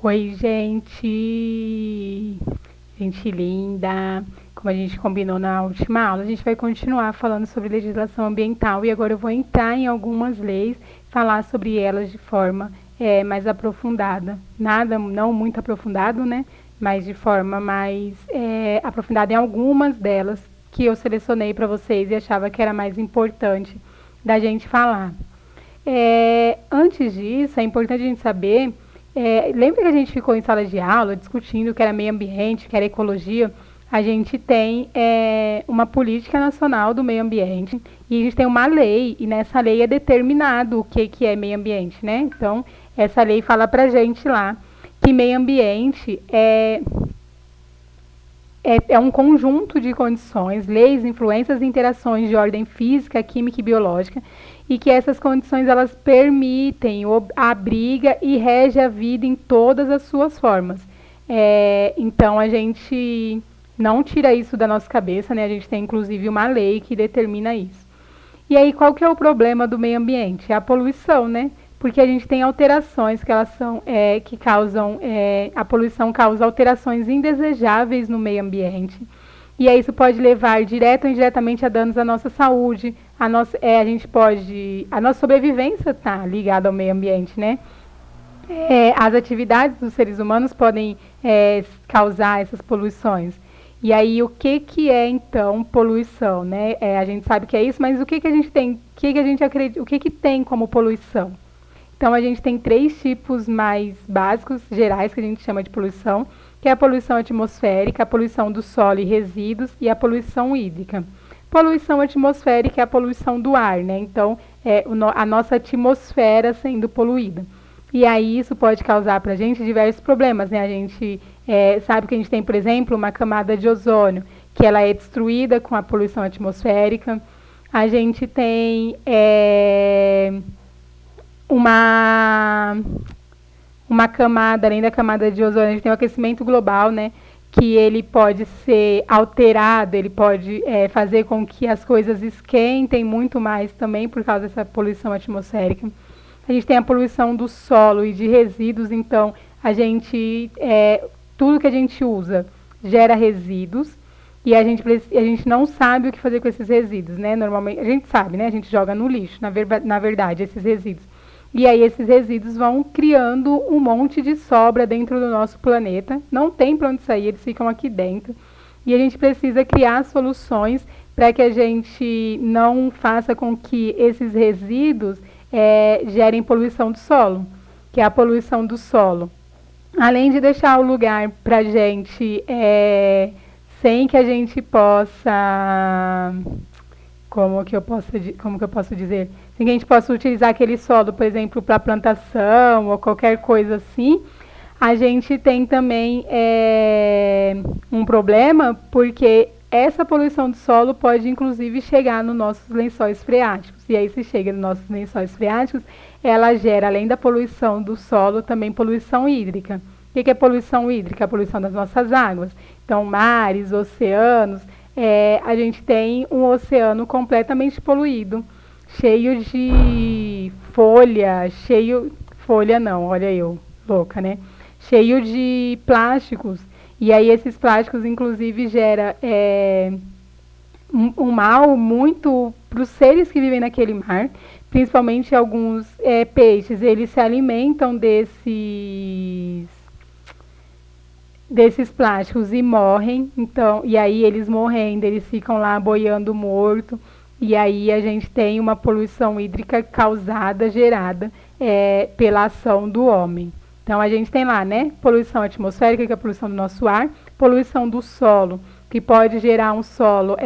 Oi, gente! Gente linda! Como a gente combinou na última aula, a gente vai continuar falando sobre legislação ambiental e agora eu vou entrar em algumas leis, falar sobre elas de forma mais aprofundada. Nada, não muito aprofundado, né? Mas de forma mais aprofundada em algumas delas que eu selecionei para vocês e achava que era mais importante da gente falar. Antes disso, é importante a gente saber. Lembra que a gente ficou em sala de aula discutindo o que era meio ambiente, o que era ecologia? A gente tem uma política nacional do meio ambiente e a gente tem uma lei, e nessa lei é determinado o que é meio ambiente, né? Então, essa lei fala pra gente lá que meio ambiente é um conjunto de condições, leis, influências e interações de ordem física, química e biológica, e que essas condições elas permitem, abriga e rege a vida em todas as suas formas. Então a gente não tira isso da nossa cabeça, né? A gente tem inclusive uma lei que determina isso. E aí, qual que é o problema do meio ambiente? É a poluição, né? Porque a gente tem alterações que elas são, que causam, a poluição causa alterações indesejáveis no meio ambiente. E aí isso pode levar direto ou indiretamente a danos à nossa saúde, a nossa sobrevivência está ligada ao meio ambiente, né? As atividades dos seres humanos podem causar essas poluições. E aí, o que é então poluição, né? A gente sabe que é isso, mas o que a gente tem, que a gente acredita, o que tem como poluição? Então, a gente tem três tipos mais básicos, gerais, que a gente chama de poluição, que é a poluição atmosférica, a poluição do solo e resíduos e a poluição hídrica. Poluição atmosférica é a poluição do ar, né? Então, a nossa atmosfera sendo poluída. E aí isso pode causar para a gente diversos problemas, né? A gente sabe que a gente tem, por exemplo, uma camada de ozônio, que ela é destruída com a poluição atmosférica. A gente tem uma camada, além da camada de ozônio, a gente tem o aquecimento global, né? Que ele pode ser alterado, ele pode fazer com que as coisas esquentem muito mais também por causa dessa poluição atmosférica. A gente tem a poluição do solo e de resíduos, então tudo que a gente usa gera resíduos e a gente não sabe o que fazer com esses resíduos, né? Normalmente, a gente sabe, né? A gente joga no lixo, na verdade, esses resíduos. E aí esses resíduos vão criando um monte de sobra dentro do nosso planeta. Não tem para onde sair, eles ficam aqui dentro. E a gente precisa criar soluções para que a gente não faça com que esses resíduos gerem poluição do solo, que é a poluição do solo. Além de deixar o lugar para a gente sem que a gente possa, como que eu posso dizer, sem que a gente possa utilizar aquele solo, por exemplo, para plantação ou qualquer coisa assim, a gente tem também um problema, porque essa poluição do solo pode, inclusive, chegar nos nossos lençóis freáticos. E aí, se chega nos nossos lençóis freáticos, ela gera, além da poluição do solo, também poluição hídrica. O que é poluição hídrica? A poluição das nossas águas. Então, mares, oceanos. A gente tem um oceano completamente poluído, cheio de folha, folha não, olha eu, louca, né? Cheio de plásticos. E aí esses plásticos, inclusive, gera um mal muito para os seres que vivem naquele mar, principalmente alguns peixes. Eles se alimentam desses plásticos e morrem. Então, e aí eles morrendo, eles ficam lá boiando morto. E aí a gente tem uma poluição hídrica gerada pela ação do homem. Então a gente tem lá, né, poluição atmosférica, que é a poluição do nosso ar, poluição do solo, que pode gerar um solo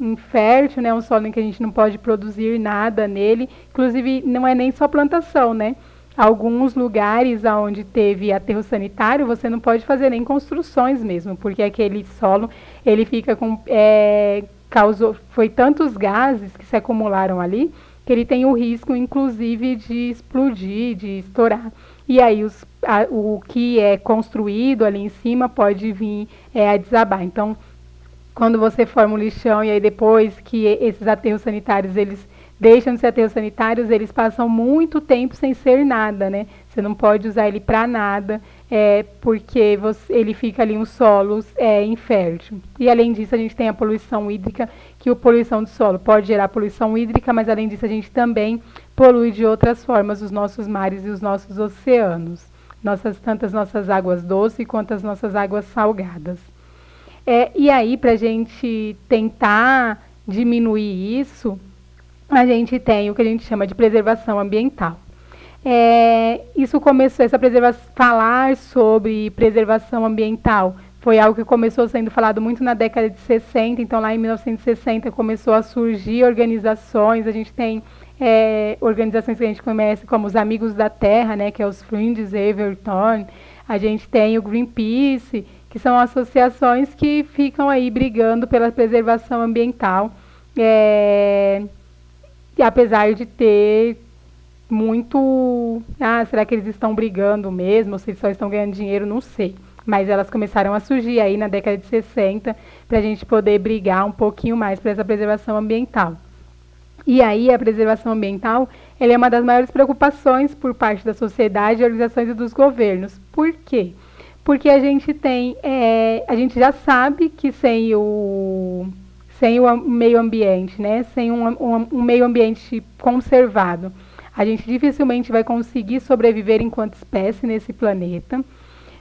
infértil, né, um solo em que a gente não pode produzir nada nele. Inclusive, não é nem só plantação, né? Alguns lugares onde teve aterro sanitário, você não pode fazer nem construções mesmo, porque aquele solo, ele fica com... foi tantos gases que se acumularam ali, que ele tem o risco, inclusive, de explodir, de estourar. E aí o que é construído ali em cima pode vir a desabar. Então, quando você forma um lixão e aí depois que esses aterros sanitários, eles deixam de ser aterros sanitários, eles passam muito tempo sem ser nada, né? Você não pode usar ele para nada. porque ele fica ali um solo infértil. E além disso, a gente tem a poluição hídrica, que a poluição do solo pode gerar poluição hídrica, mas além disso a gente também polui de outras formas os nossos mares e os nossos oceanos, tanto as nossas águas doces quanto as nossas águas salgadas. E aí, para a gente tentar diminuir isso, a gente tem o que a gente chama de preservação ambiental. Isso começou, falar sobre preservação ambiental foi algo que começou sendo falado muito na década de 60, então lá em 1960 começou a surgir organizações, a gente tem organizações que a gente conhece como os Amigos da Terra, né, que é os Friends Everton, a gente tem o Greenpeace, que são associações que ficam aí brigando pela preservação ambiental, e apesar de ter muito... será que eles estão brigando mesmo, ou se eles só estão ganhando dinheiro, não sei. Mas elas começaram a surgir aí na década de 60 para a gente poder brigar um pouquinho mais por essa preservação ambiental. E aí a preservação ambiental ela é uma das maiores preocupações por parte da sociedade, organizações e dos governos. Por quê? Porque a gente a gente já sabe que sem o meio ambiente, né, sem um meio ambiente conservado, a gente dificilmente vai conseguir sobreviver enquanto espécie nesse planeta.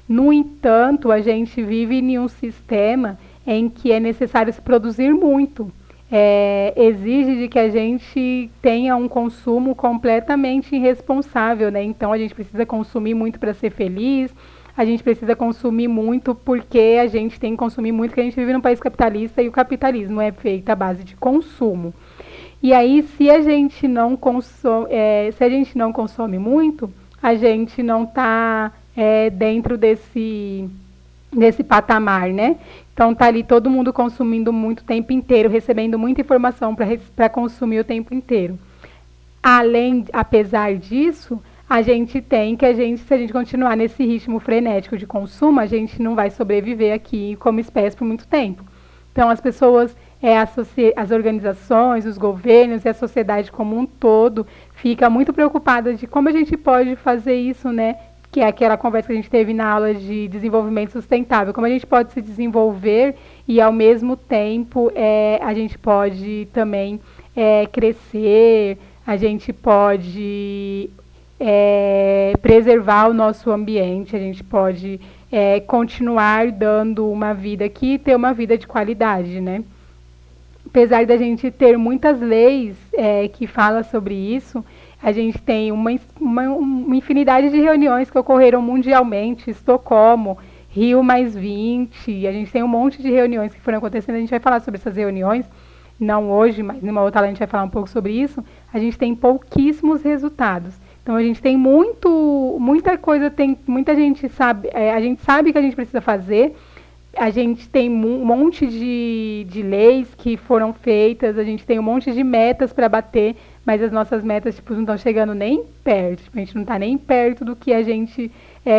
No entanto, a gente vive em um sistema em que é necessário se produzir muito. Exige de que a gente tenha um consumo completamente irresponsável, né? Então, a gente precisa consumir muito para ser feliz, a gente precisa consumir muito porque a gente tem que consumir muito, porque a gente vive num país capitalista e o capitalismo é feito à base de consumo. E aí, se a gente não consome muito, a gente não está dentro desse patamar, né? Então, tá ali todo mundo consumindo muito o tempo inteiro, recebendo muita informação para consumir o tempo inteiro. Apesar disso, a gente tem que, se a gente continuar nesse ritmo frenético de consumo, a gente não vai sobreviver aqui como espécie por muito tempo. Então, as pessoas... as organizações, os governos e a sociedade como um todo fica muito preocupada de como a gente pode fazer isso, né? Que é aquela conversa que a gente teve na aula de desenvolvimento sustentável, como a gente pode se desenvolver e, ao mesmo tempo, a gente pode também crescer, a gente pode preservar o nosso ambiente, a gente pode continuar dando uma vida aqui e ter uma vida de qualidade, né? Apesar da gente ter muitas leis que falam sobre isso, a gente tem uma infinidade de reuniões que ocorreram mundialmente, Estocolmo, Rio+20, a gente tem um monte de reuniões que foram acontecendo, a gente vai falar sobre essas reuniões, não hoje, mas numa outra aula a gente vai falar um pouco sobre isso, a gente tem pouquíssimos resultados. Então a gente tem muita coisa, muita gente sabe, a gente sabe que a gente precisa fazer, a gente tem um monte de leis que foram feitas, a gente tem um monte de metas para bater, mas as nossas metas não estão chegando nem perto. A gente não está nem perto do que a gente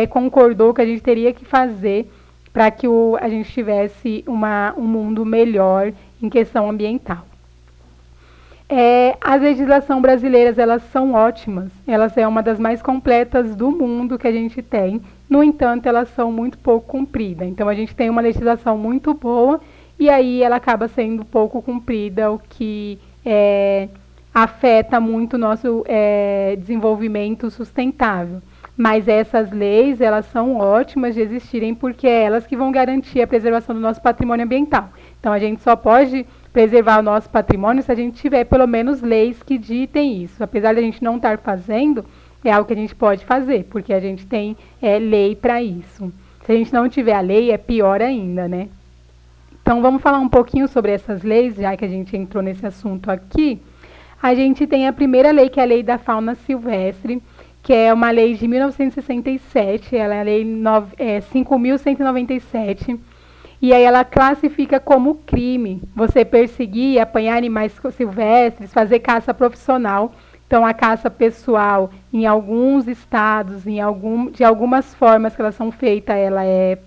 concordou que a gente teria que fazer para que a gente tivesse um mundo melhor em questão ambiental. As legislações brasileiras, elas são ótimas, elas são uma das mais completas do mundo que a gente tem, no entanto, elas são muito pouco cumpridas. Então, a gente tem uma legislação muito boa e aí ela acaba sendo pouco cumprida, o que afeta muito o nosso desenvolvimento sustentável. Mas essas leis, elas são ótimas de existirem porque é elas que vão garantir a preservação do nosso patrimônio ambiental. Então, a gente só pode preservar o nosso patrimônio se a gente tiver pelo menos leis que ditem isso. Apesar de a gente não estar fazendo, é algo que a gente pode fazer, porque a gente tem lei para isso. Se a gente não tiver a lei, é pior ainda, né? Então, vamos falar um pouquinho sobre essas leis, já que a gente entrou nesse assunto aqui. A gente tem a primeira lei, que é a Lei da Fauna Silvestre, que é uma lei de 1967, ela é a Lei 5.197, e aí ela classifica como crime você perseguir e apanhar animais silvestres, fazer caça profissional. Então, a caça pessoal, em alguns estados, de algumas formas que elas são feitas, ela é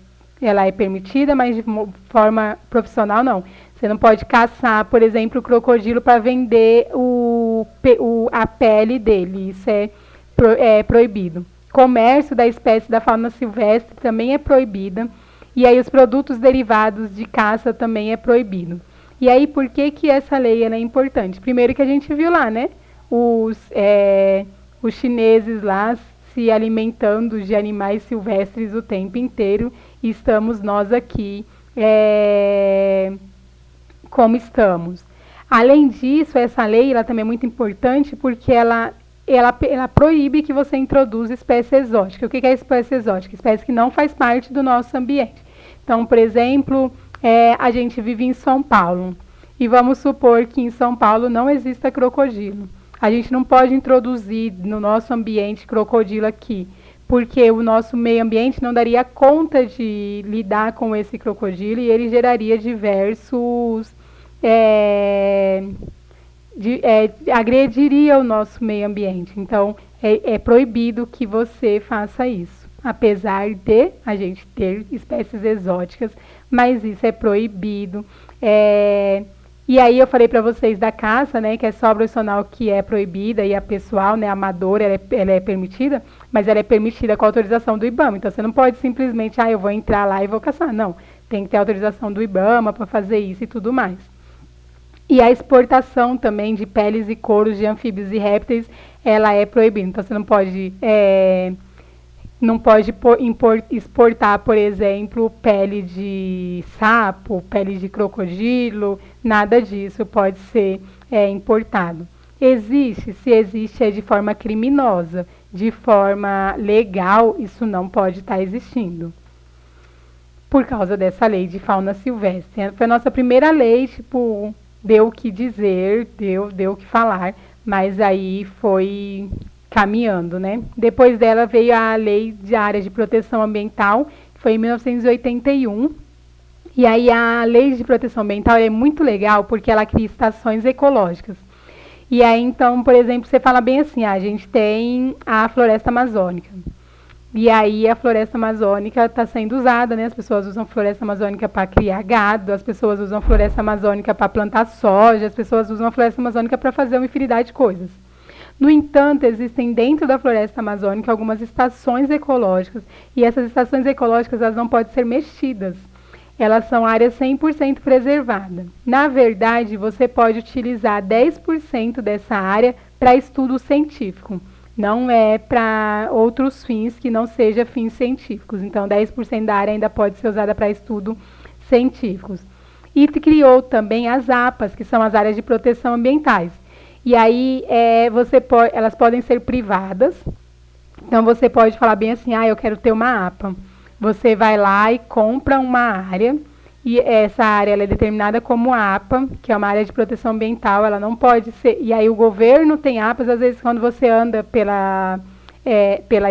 permitida, mas de forma profissional, não. Você não pode caçar, por exemplo, o crocodilo para vender a pele dele. Isso é proibido. comércio da espécie da fauna silvestre também é proibida. E aí os produtos derivados de caça também é proibido. E aí por que que essa lei ela é importante? Primeiro que a gente viu lá, né? Os chineses lá se alimentando de animais silvestres o tempo inteiro. E estamos nós aqui como estamos. Além disso, essa lei ela também é muito importante porque ela proíbe que você introduza espécie exótica. O que é espécie exótica? Espécie que não faz parte do nosso ambiente. Então, por exemplo, a gente vive em São Paulo e vamos supor que em São Paulo não exista crocodilo. A gente não pode introduzir no nosso ambiente crocodilo aqui, porque o nosso meio ambiente não daria conta de lidar com esse crocodilo e ele geraria diversos... agrediria o nosso meio ambiente. Então, é proibido que você faça isso. Apesar de a gente ter espécies exóticas, mas isso é proibido. E aí eu falei para vocês da caça, né, que é só profissional que é proibida e a pessoal, né, amadora, ela é permitida, mas ela é permitida com a autorização do IBAMA. Então você não pode simplesmente, eu vou entrar lá e vou caçar. Não, tem que ter autorização do IBAMA para fazer isso e tudo mais. E a exportação também de peles e couros de anfíbios e répteis, ela é proibida. Então você não pode exportar, por exemplo, pele de sapo, pele de crocodilo, nada disso pode ser importado. Se existe é de forma criminosa, de forma legal, isso não pode estar existindo. Por causa dessa lei de fauna silvestre. Foi a nossa primeira lei, deu o que dizer, deu o que falar, mas aí foi caminhando, né? Depois dela veio a Lei de Áreas de Proteção Ambiental, que foi em 1981. E aí a Lei de Proteção Ambiental é muito legal porque ela cria estações ecológicas. E aí, então, por exemplo, você fala bem assim, a gente tem a floresta amazônica. E aí a floresta amazônica está sendo usada, né? As pessoas usam floresta amazônica para criar gado, as pessoas usam floresta amazônica para plantar soja, as pessoas usam a floresta amazônica para fazer uma infinidade de coisas. No entanto, existem dentro da floresta amazônica algumas estações ecológicas, e essas estações ecológicas elas não podem ser mexidas. Elas são áreas 100% preservadas. Na verdade, você pode utilizar 10% dessa área para estudo científico. Não é para outros fins que não sejam fins científicos. Então, 10% da área ainda pode ser usada para estudos científicos. E criou também as APAs, que são as áreas de proteção ambientais. E aí, elas podem ser privadas. Então, você pode falar bem assim, eu quero ter uma APA. Você vai lá e compra uma área. E essa área ela é determinada como APA, que é uma área de proteção ambiental, ela não pode ser... E aí o governo tem APAs, às vezes quando você anda pela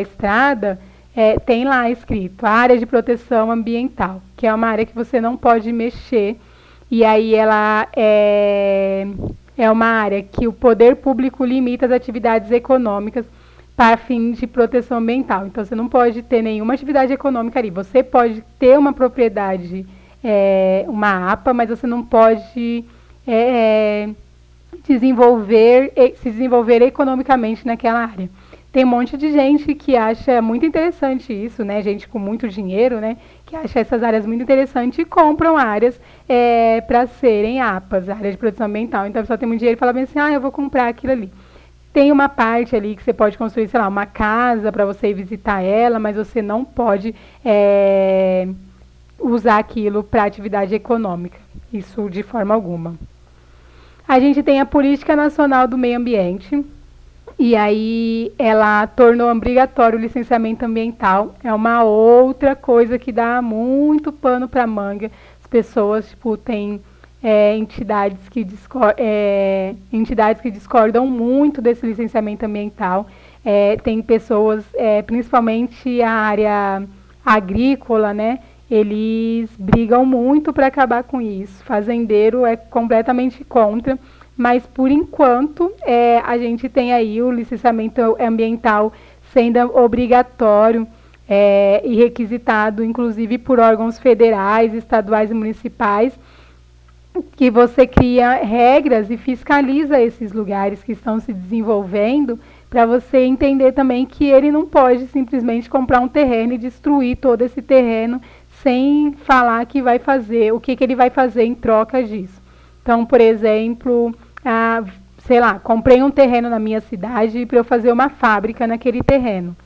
estrada, tem lá escrito área de proteção ambiental, que é uma área que você não pode mexer. E aí ela é uma área que o poder público limita as atividades econômicas para fins de proteção ambiental. Então você não pode ter nenhuma atividade econômica ali. Você pode ter uma propriedade... uma APA, mas você não pode se desenvolver economicamente naquela área. Tem um monte de gente que acha muito interessante isso, né? Gente com muito dinheiro, né? Que acha essas áreas muito interessantes e compram áreas para serem APAs, áreas de proteção ambiental. Então a pessoa tem muito dinheiro e fala bem assim, eu vou comprar aquilo ali. Tem uma parte ali que você pode construir, sei lá, uma casa para você ir visitar ela, mas você não pode... usar aquilo para atividade econômica, isso de forma alguma. A gente tem a Política Nacional do Meio Ambiente, e aí ela tornou obrigatório o licenciamento ambiental, é uma outra coisa que dá muito pano para manga. As pessoas têm entidades que discordam muito desse licenciamento ambiental, tem pessoas, principalmente a área agrícola, né? Eles brigam muito para acabar com isso. Fazendeiro é completamente contra, mas por enquanto a gente tem aí o licenciamento ambiental sendo obrigatório e requisitado, inclusive por órgãos federais, estaduais e municipais, que você cria regras e fiscaliza esses lugares que estão se desenvolvendo para você entender também que ele não pode simplesmente comprar um terreno e destruir todo esse terreno sem falar que vai fazer, o que ele vai fazer em troca disso. Então, por exemplo, sei lá, comprei um terreno na minha cidade para eu fazer uma fábrica naquele terreno.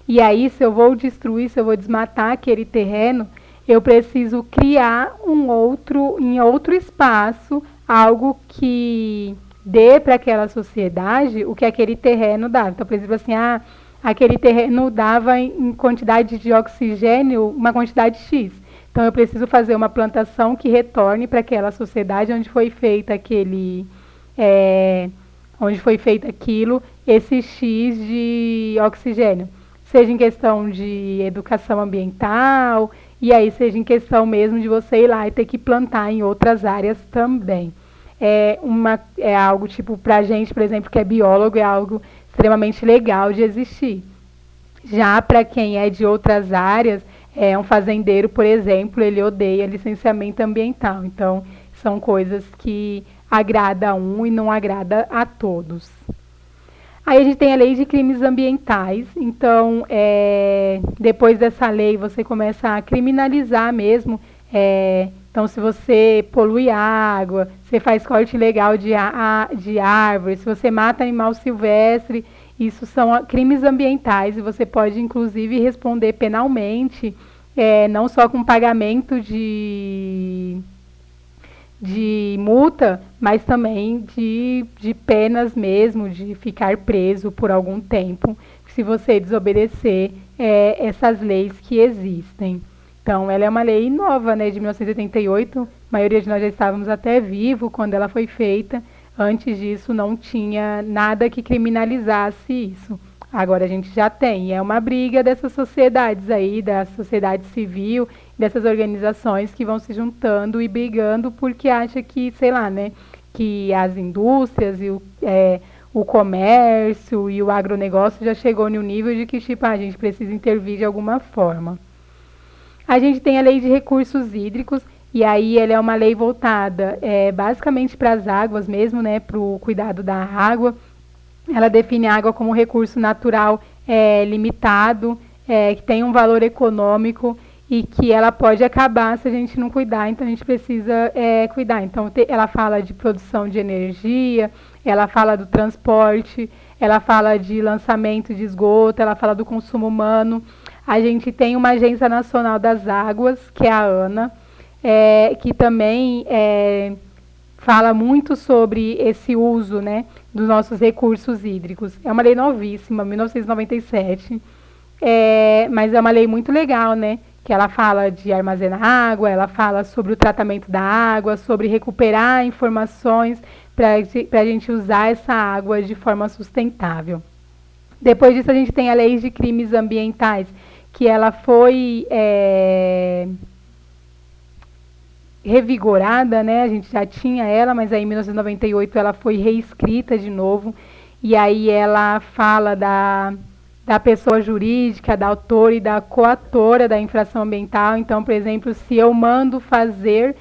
E aí, se eu vou destruir, se eu vou desmatar aquele terreno, eu preciso criar em outro espaço, algo que dê para aquela sociedade o que aquele terreno dava. Então, por exemplo, assim, aquele terreno dava em quantidade de oxigênio uma quantidade X. Então, eu preciso fazer uma plantação que retorne para aquela sociedade onde foi feita onde foi feito aquilo, esse X de oxigênio. Seja em questão de educação ambiental, e aí seja em questão mesmo de você ir lá e ter que plantar em outras áreas também. É algo tipo, pra gente, por exemplo, que é biólogo, é algo extremamente legal de existir. Já para quem é de outras áreas, um fazendeiro, por exemplo, ele odeia licenciamento ambiental. Então, são coisas que agrada a um e não agrada a todos. Aí a gente tem a lei de crimes ambientais. Então, depois dessa lei, você começa a criminalizar mesmo. Então, se você polui água, você faz corte ilegal de árvores, se você mata animal silvestre, isso são crimes ambientais e você pode, inclusive, responder penalmente, não só com pagamento de multa, mas também de penas mesmo, de ficar preso por algum tempo, se você desobedecer essas leis que existem. Então, ela é uma lei nova, né, de 1988, a maioria de nós já estávamos até vivo quando ela foi feita. Antes disso, não tinha nada que criminalizasse isso. Agora a gente já tem. É uma briga dessas sociedades aí, da sociedade civil, dessas organizações que vão se juntando e brigando porque acha que, sei lá, né, que as indústrias e o comércio e o agronegócio já chegou no nível de que, tipo, a gente precisa intervir de alguma forma. A gente tem a lei de recursos hídricos, e aí ela é uma lei voltada basicamente para as águas mesmo, né, para o cuidado da água. Ela define a água como um recurso natural limitado, que tem um valor econômico e que ela pode acabar se a gente não cuidar, então a gente precisa cuidar. Então, ela fala de produção de energia, ela fala do transporte, ela fala de lançamento de esgoto, ela fala do consumo humano. A gente tem uma Agência Nacional das Águas, que é a ANA, que também fala muito sobre esse uso, né, dos nossos recursos hídricos. É uma lei novíssima, 1997, mas é uma lei muito legal, né, que ela fala de armazenar água, ela fala sobre o tratamento da água, sobre recuperar informações para a gente usar essa água de forma sustentável. Depois disso, a gente tem a lei de crimes ambientais, que ela foi revigorada, né? A gente já tinha ela, mas aí em 1998 ela foi reescrita de novo, e aí ela fala da pessoa jurídica, da autora e da coautora da infração ambiental. Então, por exemplo, se eu mando fazer,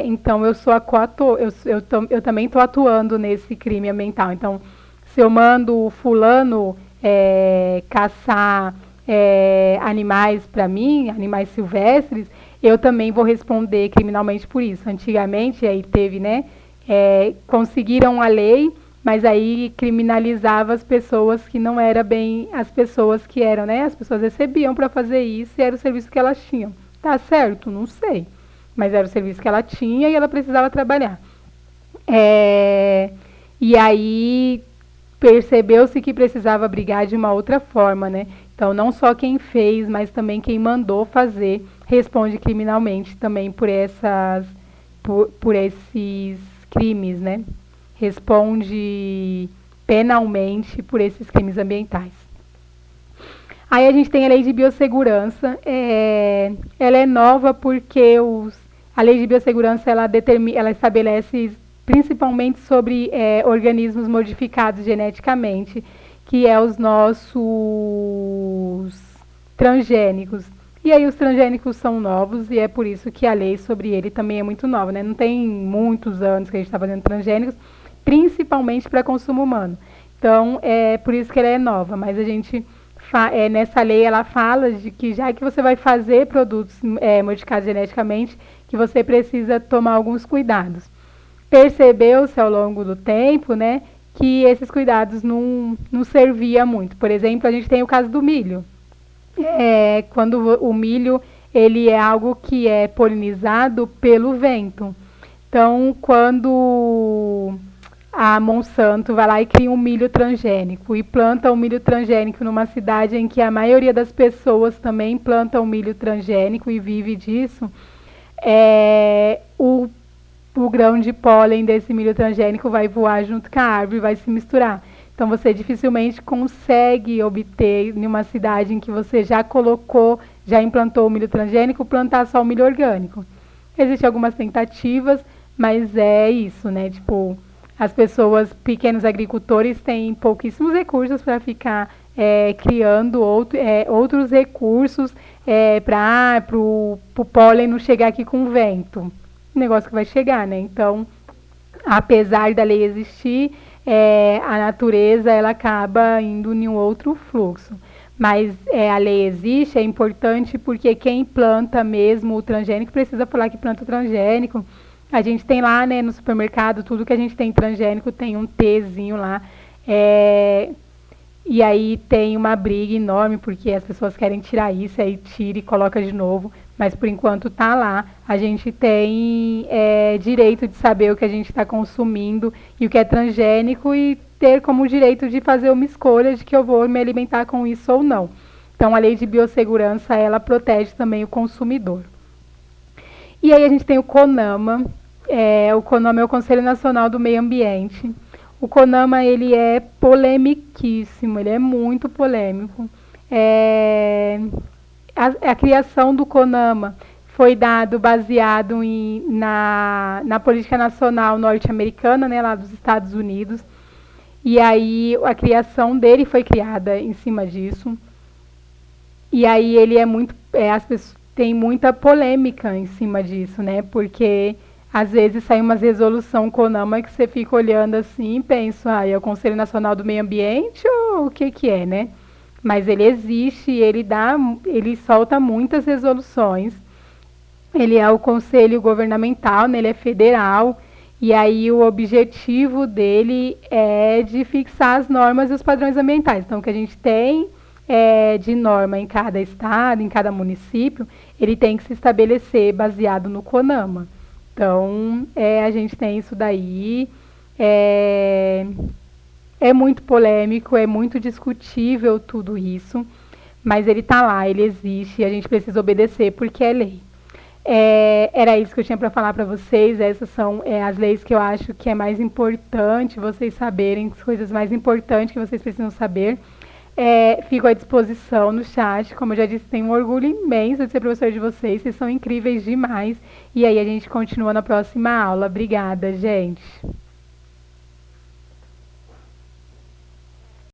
então eu sou a coautora, eu também estou atuando nesse crime ambiental. Então, se eu mando o fulano caçar animais para mim, animais silvestres, eu também vou responder criminalmente por isso. Antigamente, aí teve, né, conseguiram a lei, mas aí criminalizava as pessoas que não eram bem as pessoas que eram, né, as pessoas recebiam para fazer isso e era o serviço que elas tinham. Tá certo? Não sei, mas era o serviço que ela tinha e ela precisava trabalhar. E aí percebeu-se que precisava brigar de uma outra forma, né? Então, não só quem fez, mas também quem mandou fazer responde criminalmente também por esses crimes, né? Responde penalmente por esses crimes ambientais. Aí a gente tem a lei de biossegurança. Ela é nova porque a lei de biossegurança ela estabelece principalmente sobre organismos modificados geneticamente, que é os nossos transgênicos. E aí os transgênicos são novos e é por isso que a lei sobre ele também é muito nova, né? Não tem muitos anos que a gente está fazendo transgênicos, principalmente para consumo humano. Então, é por isso que ela é nova, mas a gente, nessa lei, ela fala de que já que você vai fazer produtos modificados geneticamente, que você precisa tomar alguns cuidados. Percebeu-se ao longo do tempo, né, que esses cuidados não servia muito. Por exemplo, a gente tem o caso do milho. Quando o milho ele é algo que é polinizado pelo vento. Então, quando a Monsanto vai lá e cria um milho transgênico e planta um milho transgênico numa cidade em que a maioria das pessoas também planta um milho transgênico e vive disso, o grão de pólen desse milho transgênico vai voar junto com a árvore e vai se misturar. Então você dificilmente consegue obter em uma cidade em que você já colocou, já implantou o milho transgênico, plantar só o milho orgânico. Existem algumas tentativas, mas é isso, né? Tipo, as pessoas, pequenos agricultores, têm pouquíssimos recursos para ficar criando outros recursos para o pólen não chegar aqui com vento. Um negócio que vai chegar, né? Então, apesar da lei existir, a natureza ela acaba indo em um outro fluxo. Mas a lei existe, é importante porque quem planta mesmo o transgênico precisa falar que planta o transgênico. A gente tem lá, né, no supermercado, tudo que a gente tem transgênico tem um Tzinho lá. E aí tem uma briga enorme porque as pessoas querem tirar isso, aí tira e coloca de novo. Mas por enquanto tá lá. A gente tem direito de saber o que a gente está consumindo e o que é transgênico e ter como direito de fazer uma escolha de que eu vou me alimentar com isso ou não. Então a lei de biossegurança ela protege também o consumidor. E aí a gente tem o CONAMA. O CONAMA é o Conselho Nacional do Meio Ambiente. O CONAMA ele é polemiquíssimo, ele é muito polêmico. A criação do CONAMA foi baseado na política nacional norte-americana, né, lá dos Estados Unidos. E aí a criação dele foi criada em cima disso. E aí ele as pessoas tem muita polêmica em cima disso, né? Porque às vezes sai uma resolução CONAMA que você fica olhando assim e pensa, é o Conselho Nacional do Meio Ambiente ou o que é, né? Mas ele existe, ele solta muitas resoluções. Ele é o conselho governamental, né? Ele é federal. E aí o objetivo dele é de fixar as normas e os padrões ambientais. Então, o que a gente tem de norma em cada estado, em cada município, ele tem que se estabelecer baseado no CONAMA. Então, a gente tem isso daí. É muito polêmico, é muito discutível tudo isso, mas ele está lá, ele existe e a gente precisa obedecer porque é lei. Era isso que eu tinha para falar para vocês. Essas são as leis que eu acho que é mais importante vocês saberem, as coisas mais importantes que vocês precisam saber. Fico à disposição no chat. Como eu já disse, tenho um orgulho imenso de ser professor de vocês. Vocês são incríveis demais. E aí a gente continua na próxima aula. Obrigada, gente.